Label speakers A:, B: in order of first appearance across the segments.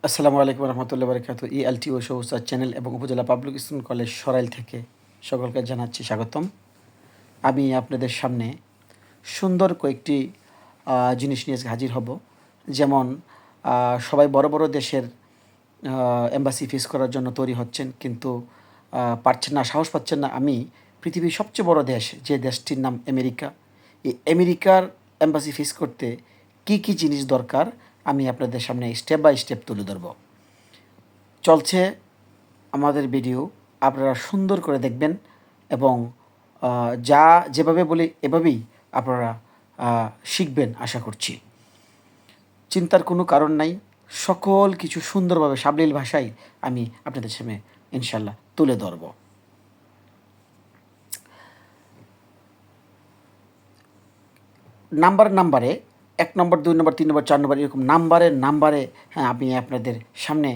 A: আসসালামু আলাইকুম রহমতুল্লাহ বারকাত ELTO সৌসা channel এবং উপজেলা পাবলিক স্কুল কলেজ সরাইল থেকে সকলকে জানাচ্ছি স্বাগতম। আমি আপনাদের সামনে সুন্দর কয়েকটি জিনিস নিয়ে হাজির হব। যেমন সবাই বড় বড় দেশের এম্বাসি ফেস করার জন্য তৈরি হচ্ছেন, কিন্তু পারছেন না, সাহস পাচ্ছেন না। আমি পৃথিবীর সবচেয়ে বড় দেশ, যে দেশটির নাম আমেরিকা, এই আমেরিকার এম্বাসি ফেস করতে কি কি জিনিস দরকার আমি আপনাদের সামনে স্টেপ বাই স্টেপ তুলে ধরব। চলছে আমাদের ভিডিও, আপনারা সুন্দর করে দেখবেন এবং যেভাবে বলি এভাবেই আপনারা শিখবেন আশা করছি। চিন্তার কোনো কারণ নাই, সকল কিছু সুন্দরভাবে সাবলীল ভাষায় আমি আপনাদের সামনে ইনশাল্লাহ তুলে ধরব। নাম্বারে 1 নম্বর, 2 নম্বর, 3 নম্বর, 4 নম্বর, এরকম নাম্বারে হ্যাঁ আমি আপনাদের সামনে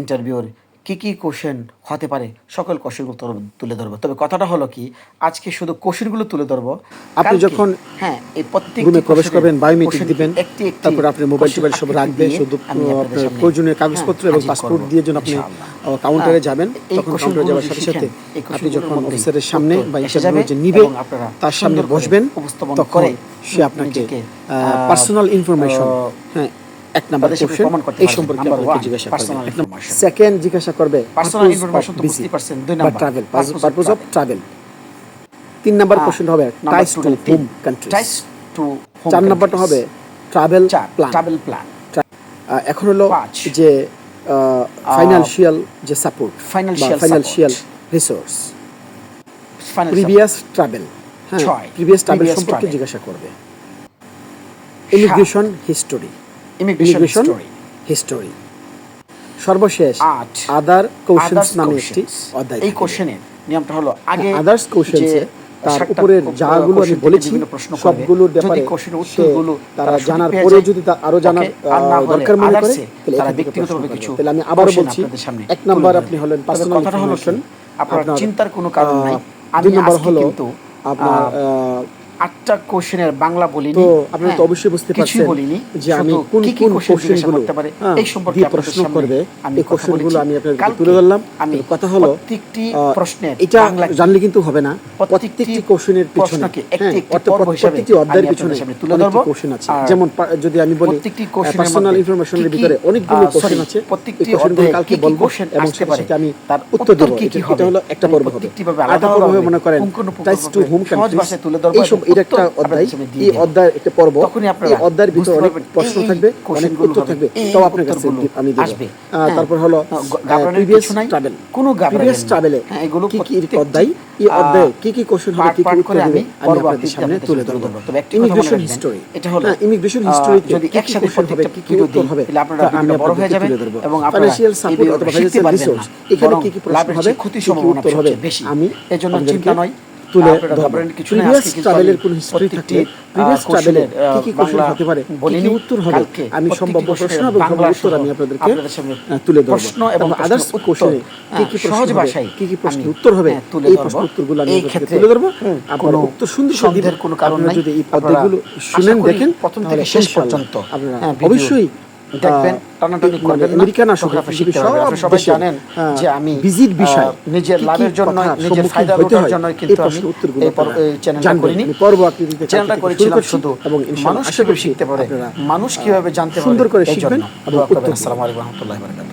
A: ইন্টারভিউর কী কোশ্চেন হতে পারে সকল কোশ্চেনগুলো তুলে ধরবো। তবে কথাটা হলো কি, আজকে শুধু কোশ্চেনগুলো তুলে ধরবো।
B: আপনি যখন
A: হ্যাঁ এই প্রত্যেক
B: রুমে প্রবেশ করবেন, বায়োমেট্রিক দিবেন, তারপর আপনি মোবাইল সব রাখবেন, শুধু আপনার প্রয়োজনীয় কাগজপত্র এবং পাসপোর্ট দিয়ে যখন আপনি কাউন্টারে যাবেন, তখন কাউন্টারে যাওয়ার সাথে সাথে আপনি যখন অফিসারের সামনে বা ইন্টারভিউ যে নিবে তার সামনে বসবেন, তখন সে আপনাকে পার্সোনাল ইনফরমেশন, হ্যাঁ 1 নাম্বার কোশ্চেন এই সম্পর্কে আপনাকে জিজ্ঞাসা করবে। সেকেন্ড জিজ্ঞাসা করবে
A: পার্সোনাল ইনফরমেশন তো বুঝতেই পারছেন, 2 number
B: travel, purpose of travel. 3 number question হবে টাইস টু হোম কান্ট্রি। 4 নাম্বারটা হবে ট্রাভেল প্ল্যান। এখন হলো যে ফাইনান্সিয়াল যে support, financial resource, previous travel, হ্যাঁ প্রিভিয়াস ট্রাভেল সম্পর্কে জিজ্ঞাসা করবে। ইমিগ্রেশন হিস্টোরি, সর্বশেষ আদার কোশ্চেনস নামে একটি অধ্যায়।
A: এই কোশ্চেনের নিয়মটা হলো আগে
B: আদার্স কোশ্চেনসে তার উপরের যাগুলো আমি বলেছি সবগুলোর ব্যাপারে উত্তরগুলো তারা জানার পরে যদি আরো জানার দরকার মনে করে তাহলে ব্যক্তিগতভাবে কিছু, তাহলে আমি আবারও বলছি 1 নাম্বার আপনি হলেন পার্সোনাল ইনফরমেশন,
A: আপনার চিন্তার কোনো কারণ নাই।
B: 2 নাম্বার হলো আপনার
A: 8টা কোশ্চেনের বাংলা বলিনি,
B: তো আপনারা তো অবশ্যই বুঝতে পারছেন যে আমি কোন কোন কোশ্চেনগুলো এই সম্পর্কে প্রশ্ন করবে, এই কোশ্চেনগুলো আমি আপনাদের তুলে ধরলাম। কথা হলো
A: প্রত্যেকটি প্রশ্নের
B: এটা জানলে কিন্তু হবে না, প্রত্যেকটি কোশ্চেনের পিছনে প্রত্যেকটি অধ্যায়ের পিছনে তুলে ধরব কোশ্চেন আছে। যেমন যদি আমি বলি পার্সোনাল ইনফরমেশনের ভিতরে অনেকগুলো কোশ্চেন আছে, প্রত্যেকটি অধ্যায়ে কালকে বলবো এবং সেটাকে আমি তার উত্তর দেব। এটা হলো একটা পর্ব হবে। আরেকটা পর্ব হবে মনে করেন টাইস টু হোম কান্ট্রি, এটা একটা অধ্যায়, এই অধ্যায়ের একটা পর্ব, এই অধ্যায়ের ভিতরে অনেক প্রশ্ন থাকবে, অনেক উত্তর থাকবে, তো আপনার কাছে আমি দেব। তারপর হলো প্রিভিয়াস ট্রাভেল, প্রিভিয়াস ট্রাভেলে এগুলো কি কি অধ্যায়, এই অধ্যায়ে কি কি কোশ্চেন হবে, কি কি উত্তর হবে আমি আপনাদের সামনে তুলে ধরব। ইমিগ্রেশন হিস্টরি, এটা হলো ইমিগ্রেশন হিস্টরিতে যদি একসাথে হবে কি কি উত্তর হবে তাহলে আপনারা বিভিন্ন বড় হয়ে যাবে এবং ফাইনান্সিয়াল সাপোর্ট অথবা ফাইনান্সিয়াল রিসোর্স, এখানে কি কি প্রশ্ন হবে, ক্ষতি সম্ভাবনা হবে বেশি, আমি
A: এজন্য চিন্তা নয়
B: তুলে ধরবেন। প্রিভিয়াস ট্রাভেলের কোন হিস্টরি থাকলে প্রিভিয়াস ট্রাভেলের কি কি কোশ্চেন হতে পারে, কি কি উত্তর হবে, আমি সম্ভাব্য প্রশ্ন এবং উত্তর আমি আপনাদেরকে তুলে ধরব। এবং আদার্স কোশ্চেনে কি কি সহজ ভাষায় কি কি প্রশ্নের উত্তর হবে, এই প্রশ্ন উত্তরগুলো আমি আপনাদের তুলে ধরব। আপনারা উত্তর সুন্দর দিবেন কোনো কারণ নাই। যদি এই পদ্ধতিগুলো শুনেন দেখেন প্রথম থেকে শেষ পর্যন্ত আপনারা অবশ্যই দেখবেন, টানাটানি করবেন। আমেরিকান আসলে সবাই জানেন যে আমি ভিজিট বিষয় নিজের লাভের জন্য, নিজের ফায়দা লুটার জন্য কিন্তু আমি এই চ্যানেলটা করিনি, পর্ব আকৃতিতে চ্যানেলটা করেছিলাম শুধু এবং মানুষ কিভাবে শিখতে পারে, মানুষ কিভাবে জানতে পারে, সুন্দর করে শিখবেন। আসসালামু আলাইকুম ওয়া রাহমাতুল্লাহি ওয়া বারাকাতুহু।